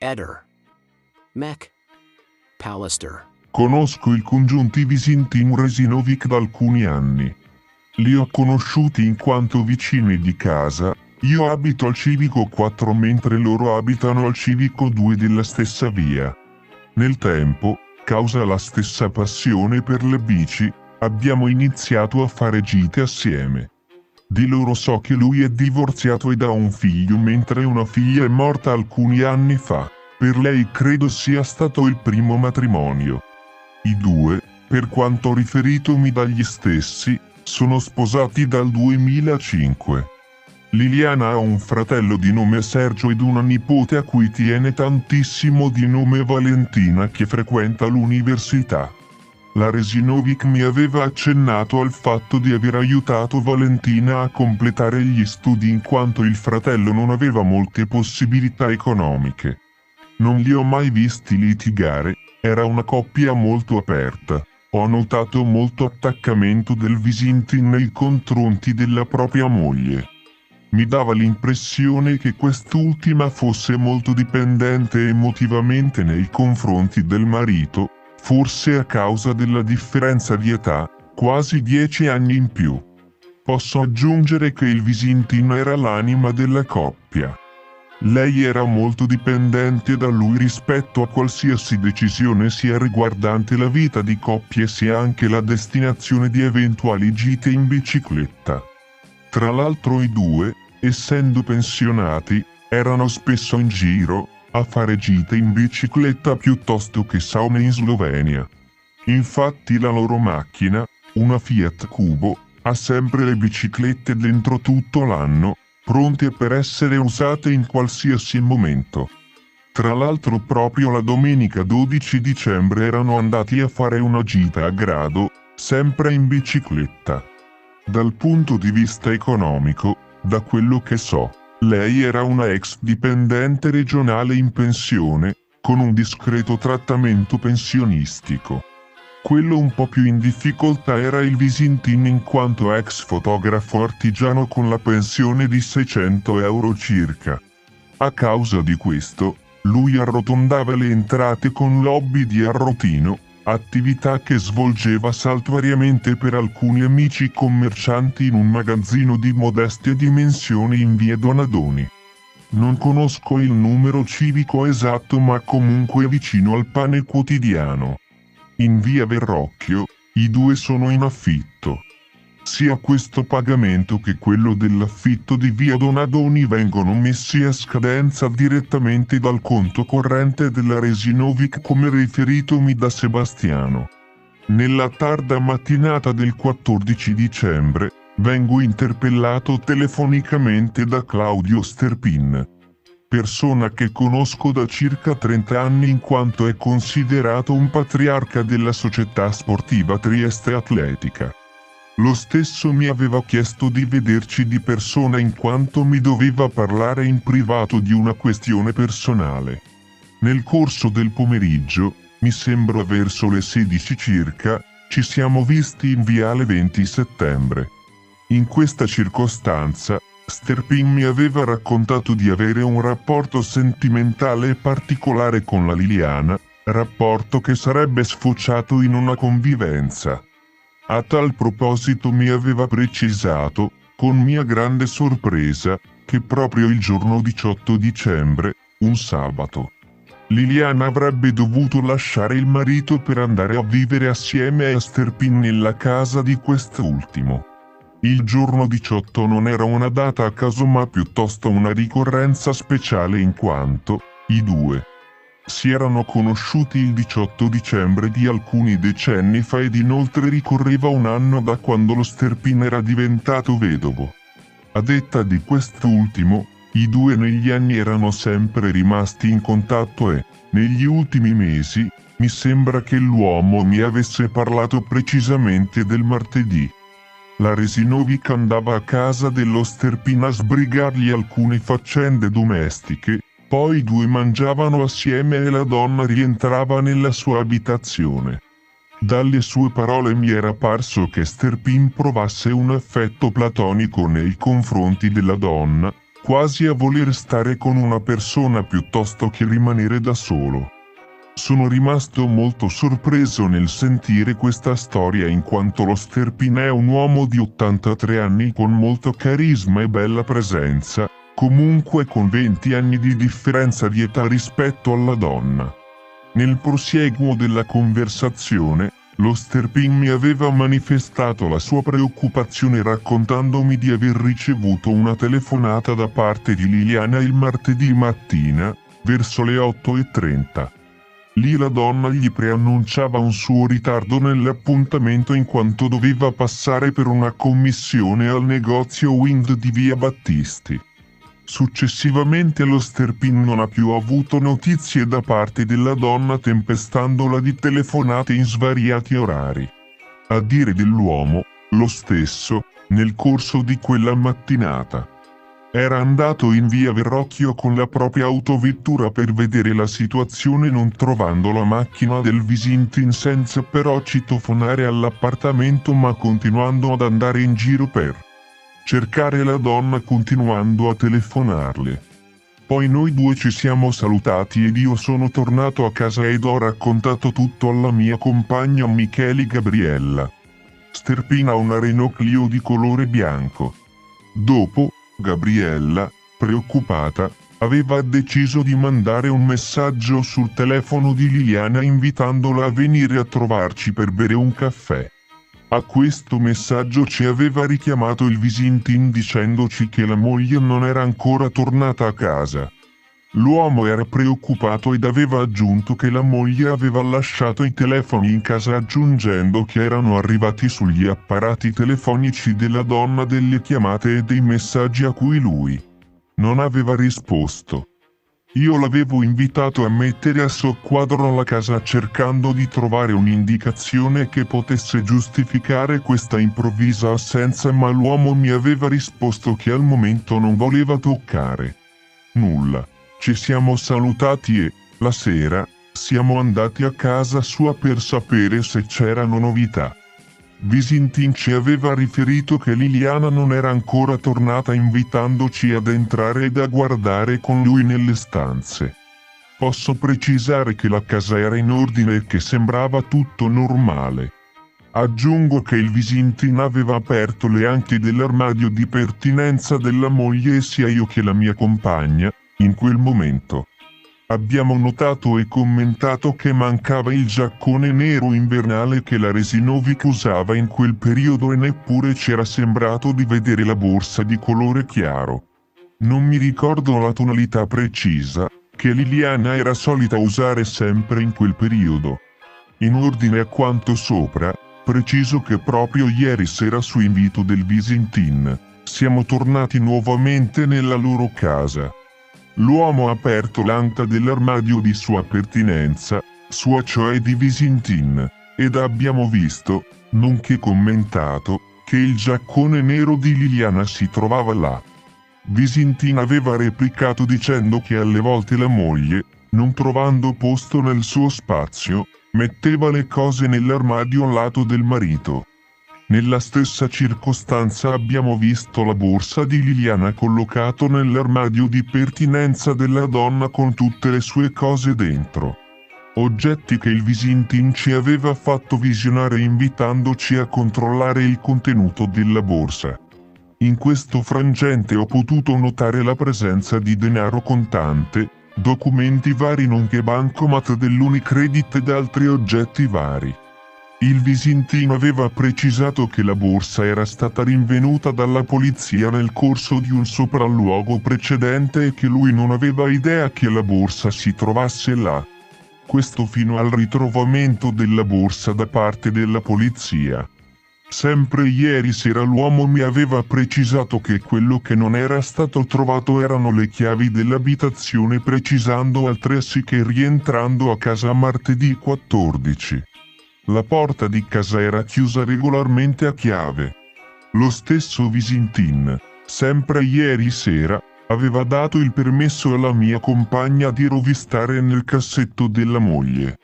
Eder. Mech. Pallister. Conosco il congiuntivis Resinovic da alcuni anni. Li ho conosciuti in quanto vicini di casa. Io abito al civico 4 mentre loro abitano al civico 2 della stessa via. Nel tempo, causa la stessa passione per le bici, abbiamo iniziato a fare gite assieme. Di loro so che lui è divorziato ed ha un figlio mentre una figlia è morta alcuni anni fa. Per lei credo sia stato il primo matrimonio. I due, per quanto riferitomi dagli stessi, sono sposati dal 2005. Liliana ha un fratello di nome Sergio ed una nipote a cui tiene tantissimo di nome Valentina che frequenta l'università. La Resinovic mi aveva accennato al fatto di aver aiutato Valentina a completare gli studi in quanto il fratello non aveva molte possibilità economiche. Non li ho mai visti litigare, era una coppia molto aperta. Ho notato molto attaccamento del Visintin nei confronti della propria moglie. Mi dava l'impressione che quest'ultima fosse molto dipendente emotivamente nei confronti del marito, forse a causa della differenza di età, quasi 10 anni in più. Posso aggiungere che il Visintin era l'anima della coppia. Lei era molto dipendente da lui rispetto a qualsiasi decisione sia riguardante la vita di coppia sia anche la destinazione di eventuali gite in bicicletta. Tra l'altro i due, essendo pensionati, erano spesso in giro, a fare gite in bicicletta piuttosto che saune in Slovenia. Infatti la loro macchina, una Fiat Cubo, ha sempre le biciclette dentro tutto l'anno, pronte per essere usate in qualsiasi momento. Tra l'altro proprio la domenica 12 dicembre erano andati a fare una gita a Grado, sempre in bicicletta. Dal punto di vista economico, da quello che so, lei era una ex dipendente regionale in pensione, con un discreto trattamento pensionistico. Quello un po' più in difficoltà era il Visintin in quanto ex fotografo artigiano con la pensione di 600 euro circa. A causa di questo, lui arrotondava le entrate con l'hobby di arrotino, attività che svolgeva saltuariamente per alcuni amici commercianti in un magazzino di modeste dimensioni in via Donadoni. Non conosco il numero civico esatto ma comunque vicino al Pane Quotidiano. In via Verrocchio, i due sono in affitto. Sia questo pagamento che quello dell'affitto di via Donadoni vengono messi a scadenza direttamente dal conto corrente della Resinovic come riferitomi da Sebastiano. Nella tarda mattinata del 14 dicembre, vengo interpellato telefonicamente da Claudio Sterpin. Persona che conosco da circa 30 anni in quanto è considerato un patriarca della società sportiva Trieste Atletica. Lo stesso mi aveva chiesto di vederci di persona in quanto mi doveva parlare in privato di una questione personale. Nel corso del pomeriggio, mi sembra verso le 16 circa, ci siamo visti in viale 20 settembre. In questa circostanza, Sterpin mi aveva raccontato di avere un rapporto sentimentale e particolare con la Liliana, rapporto che sarebbe sfociato in una convivenza. A tal proposito mi aveva precisato, con mia grande sorpresa, che proprio il giorno 18 dicembre, un sabato, Liliana avrebbe dovuto lasciare il marito per andare a vivere assieme a Sterpin nella casa di quest'ultimo. Il giorno 18 non era una data a caso ma piuttosto una ricorrenza speciale in quanto i due si erano conosciuti il 18 dicembre di alcuni decenni fa ed inoltre ricorreva un anno da quando lo Sterpin era diventato vedovo. A detta di quest'ultimo, i due negli anni erano sempre rimasti in contatto e, negli ultimi mesi, mi sembra che l'uomo mi avesse parlato precisamente del martedì. La Resinovic andava a casa dello Sterpin a sbrigargli alcune faccende domestiche, poi i due mangiavano assieme e la donna rientrava nella sua abitazione. Dalle sue parole mi era parso che Sterpin provasse un affetto platonico nei confronti della donna, quasi a voler stare con una persona piuttosto che rimanere da solo. Sono rimasto molto sorpreso nel sentire questa storia in quanto lo Sterpin è un uomo di 83 anni con molto carisma e bella presenza, comunque con 20 anni di differenza di età rispetto alla donna. Nel prosieguo della conversazione, lo Sterpin mi aveva manifestato la sua preoccupazione raccontandomi di aver ricevuto una telefonata da parte di Liliana il martedì mattina, verso le 8:30. Lì la donna gli preannunciava un suo ritardo nell'appuntamento in quanto doveva passare per una commissione al negozio Wind di via Battisti. Successivamente lo Sterpin non ha più avuto notizie da parte della donna tempestandola di telefonate in svariati orari. A dire dell'uomo, lo stesso, nel corso di quella mattinata, era andato in via Verrocchio con la propria autovettura per vedere la situazione non trovando la macchina del Visintin senza però citofonare all'appartamento ma continuando ad andare in giro per cercare la donna continuando a telefonarle. Poi noi due ci siamo salutati ed io sono tornato a casa ed ho raccontato tutto alla mia compagna Michele Gabriella. Sterpin ha una Renault Clio di colore bianco. Dopo, Gabriella, preoccupata, aveva deciso di mandare un messaggio sul telefono di Liliana invitandola a venire a trovarci per bere un caffè. A questo messaggio ci aveva richiamato il Visintin dicendoci che la moglie non era ancora tornata a casa. L'uomo era preoccupato ed aveva aggiunto che la moglie aveva lasciato i telefoni in casa aggiungendo che erano arrivati sugli apparati telefonici della donna delle chiamate e dei messaggi a cui lui non aveva risposto. Io l'avevo invitato a mettere a soqquadro la casa cercando di trovare un'indicazione che potesse giustificare questa improvvisa assenza ma l'uomo mi aveva risposto che al momento non voleva toccare nulla. Ci siamo salutati e, la sera, siamo andati a casa sua per sapere se c'erano novità. Visintin ci aveva riferito che Liliana non era ancora tornata invitandoci ad entrare ed a guardare con lui nelle stanze. Posso precisare che la casa era in ordine e che sembrava tutto normale. Aggiungo che il Visintin aveva aperto le anche dell'armadio di pertinenza della moglie e sia io che la mia compagna, in quel momento, abbiamo notato e commentato che mancava il giaccone nero invernale che la Resinovic usava in quel periodo e neppure c'era sembrato di vedere la borsa di colore chiaro. Non mi ricordo la tonalità precisa, che Liliana era solita usare sempre in quel periodo. In ordine a quanto sopra, preciso che proprio ieri sera su invito del Visintin, siamo tornati nuovamente nella loro casa. L'uomo ha aperto l'anta dell'armadio di sua pertinenza, sua cioè di Visintin, ed abbiamo visto, nonché commentato, che il giaccone nero di Liliana si trovava là. Visintin aveva replicato dicendo che alle volte la moglie, non trovando posto nel suo spazio, metteva le cose nell'armadio al lato del marito. Nella stessa circostanza abbiamo visto la borsa di Liliana collocato nell'armadio di pertinenza della donna con tutte le sue cose dentro. Oggetti che il Visintin ci aveva fatto visionare invitandoci a controllare il contenuto della borsa. In questo frangente ho potuto notare la presenza di denaro contante, documenti vari nonché bancomat dell'Unicredit ed altri oggetti vari. Il Visintin aveva precisato che la borsa era stata rinvenuta dalla polizia nel corso di un sopralluogo precedente e che lui non aveva idea che la borsa si trovasse là. Questo fino al ritrovamento della borsa da parte della polizia. Sempre ieri sera l'uomo mi aveva precisato che quello che non era stato trovato erano le chiavi dell'abitazione precisando altresì che rientrando a casa martedì 14. La porta di casa era chiusa regolarmente a chiave. Lo stesso Visintin, sempre ieri sera, aveva dato il permesso alla mia compagna di rovistare nel cassetto della moglie.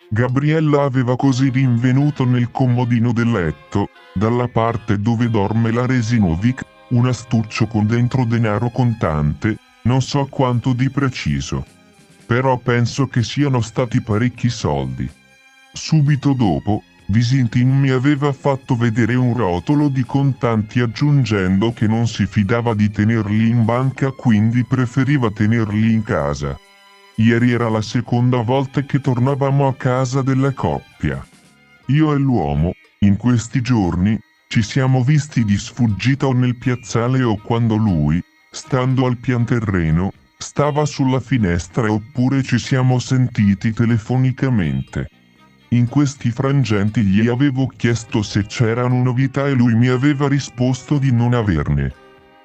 Gabriella aveva così rinvenuto nel comodino del letto, dalla parte dove dorme la Resinovic, un astuccio con dentro denaro contante, non so quanto di preciso. Però penso che siano stati parecchi soldi. Subito dopo, Visintin mi aveva fatto vedere un rotolo di contanti aggiungendo che non si fidava di tenerli in banca, quindi preferiva tenerli in casa. Ieri era la seconda volta che tornavamo a casa della coppia. Io e l'uomo, in questi giorni, ci siamo visti di sfuggita o nel piazzale o quando lui, stando al pianterreno, stava sulla finestra oppure ci siamo sentiti telefonicamente. In questi frangenti gli avevo chiesto se c'erano novità e lui mi aveva risposto di non averne.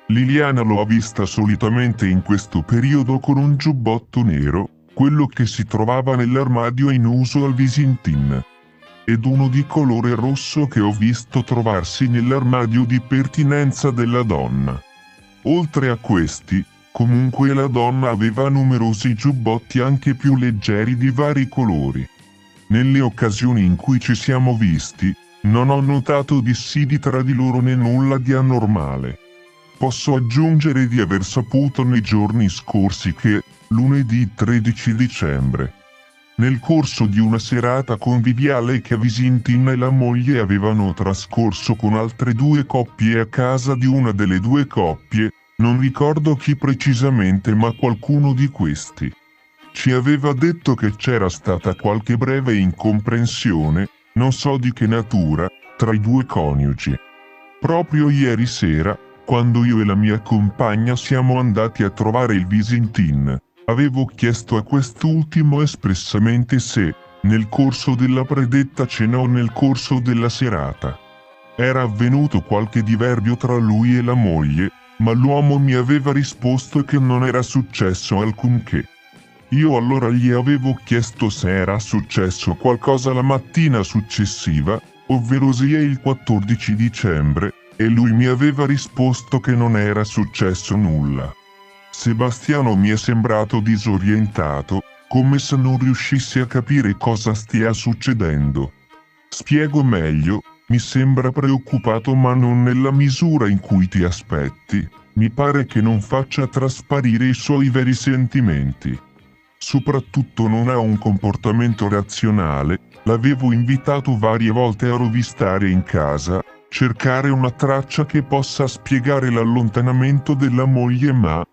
Liliana lo ha vista solitamente in questo periodo con un giubbotto nero, quello che si trovava nell'armadio in uso al Visintin, ed uno di colore rosso che ho visto trovarsi nell'armadio di pertinenza della donna. Oltre a questi, comunque la donna aveva numerosi giubbotti anche più leggeri di vari colori. Nelle occasioni in cui ci siamo visti, non ho notato dissidi tra di loro né nulla di anormale. Posso aggiungere di aver saputo nei giorni scorsi che, lunedì 13 dicembre, nel corso di una serata conviviale che Visintin e la moglie avevano trascorso con altre due coppie a casa di una delle due coppie, non ricordo chi precisamente ma qualcuno di questi, ci aveva detto che c'era stata qualche breve incomprensione, non so di che natura, tra i due coniugi. Proprio ieri sera, quando io e la mia compagna siamo andati a trovare il Visintin, avevo chiesto a quest'ultimo espressamente se, nel corso della predetta cena o nel corso della serata, era avvenuto qualche diverbio tra lui e la moglie, ma l'uomo mi aveva risposto che non era successo alcunché. Io allora gli avevo chiesto se era successo qualcosa la mattina successiva, ovverosia il 14 dicembre, e lui mi aveva risposto che non era successo nulla. Sebastiano mi è sembrato disorientato, come se non riuscisse a capire cosa stia succedendo. Spiego meglio, mi sembra preoccupato ma non nella misura in cui ti aspetti, mi pare che non faccia trasparire i suoi veri sentimenti. Soprattutto non ha un comportamento razionale, l'avevo invitato varie volte a rovistare in casa, cercare una traccia che possa spiegare l'allontanamento della moglie ma,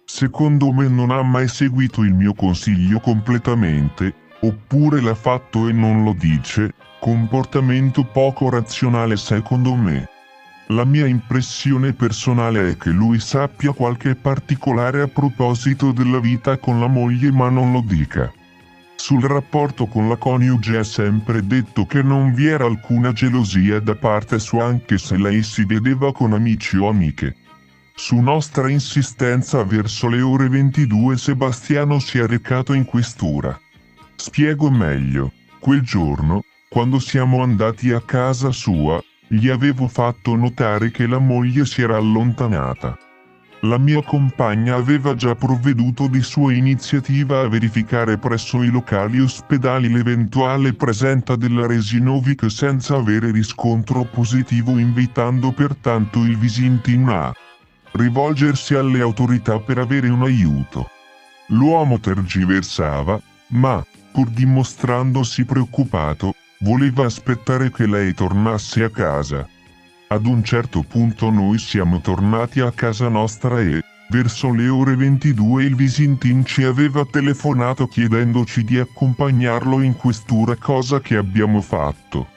secondo me non ha mai seguito il mio consiglio completamente, oppure l'ha fatto e non lo dice, comportamento poco razionale secondo me. La mia impressione personale è che lui sappia qualche particolare a proposito della vita con la moglie ma non lo dica. Sul rapporto con la coniuge ha sempre detto che non vi era alcuna gelosia da parte sua anche se lei si vedeva con amici o amiche. Su nostra insistenza verso le ore 22 Sebastiano si è recato in questura. Spiego meglio, quel giorno, quando siamo andati a casa sua, gli avevo fatto notare che la moglie si era allontanata. La mia compagna aveva già provveduto di sua iniziativa a verificare presso i locali ospedali l'eventuale presenza della Resinovic senza avere riscontro positivo, invitando pertanto il Visintin a rivolgersi alle autorità per avere un aiuto. L'uomo tergiversava, ma, pur dimostrandosi preoccupato, voleva aspettare che lei tornasse a casa. Ad un certo punto noi siamo tornati a casa nostra e, verso le ore 22 il Visintin ci aveva telefonato chiedendoci di accompagnarlo in questura, cosa che abbiamo fatto.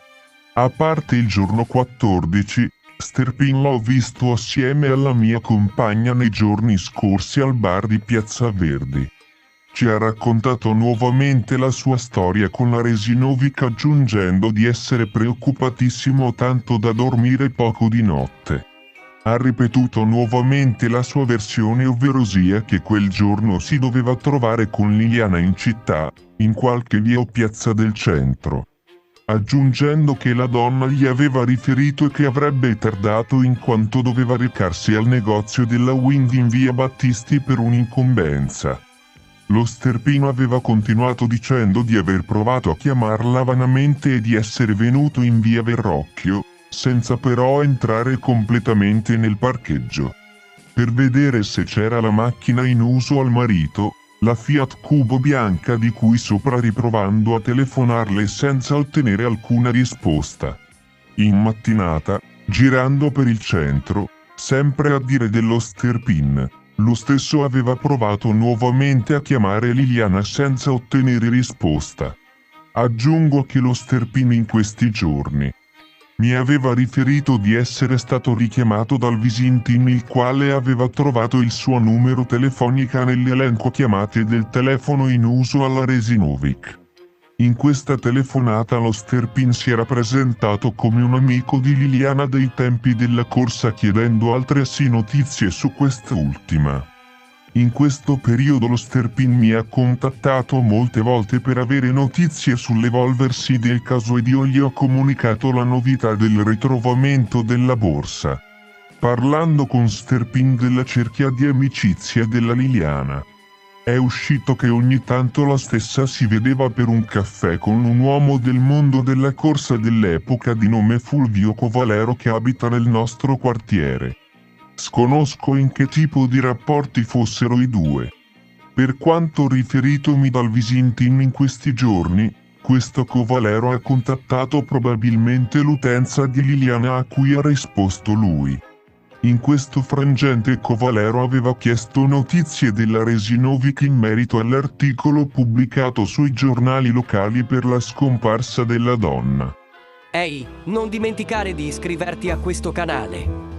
A parte il giorno 14, Sterpin l'ho visto assieme alla mia compagna nei giorni scorsi al bar di Piazza Verdi. Ci ha raccontato nuovamente la sua storia con la Resinovic aggiungendo di essere preoccupatissimo tanto da dormire poco di notte. Ha ripetuto nuovamente la sua versione, ovverosia che quel giorno si doveva trovare con Liliana in città, in qualche via o piazza del centro, aggiungendo che la donna gli aveva riferito e che avrebbe tardato in quanto doveva recarsi al negozio della Wind in via Battisti per un'incombenza. Lo sterpino aveva continuato dicendo di aver provato a chiamarla vanamente e di essere venuto in via Verrocchio, senza però entrare completamente nel parcheggio. Per vedere se c'era la macchina in uso al marito, la Fiat Cubo bianca di cui sopra, riprovando a telefonarle senza ottenere alcuna risposta. In mattinata, girando per il centro, sempre a dire dello Sterpin, lo stesso aveva provato nuovamente a chiamare Liliana senza ottenere risposta. Aggiungo che lo Sterpin in questi giorni mi aveva riferito di essere stato richiamato dal Visintin, il quale aveva trovato il suo numero telefonico nell'elenco chiamate del telefono in uso alla Resinovic. In questa telefonata lo Sterpin si era presentato come un amico di Liliana dei tempi della corsa, chiedendo altresì notizie su quest'ultima. In questo periodo lo Sterpin mi ha contattato molte volte per avere notizie sull'evolversi del caso ed io gli ho comunicato la novità del ritrovamento della borsa. Parlando con Sterpin della cerchia di amicizia della Liliana, è uscito che ogni tanto la stessa si vedeva per un caffè con un uomo del mondo della corsa dell'epoca di nome Fulvio Covalero, che abita nel nostro quartiere. Sconosco in che tipo di rapporti fossero i due. Per quanto riferitomi dal Visintin in questi giorni, questo Covalero ha contattato probabilmente l'utenza di Liliana a cui ha risposto lui. In questo frangente Covalero aveva chiesto notizie della Resinovic in merito all'articolo pubblicato sui giornali locali per la scomparsa della donna. Ehi, non dimenticare di iscriverti a questo canale.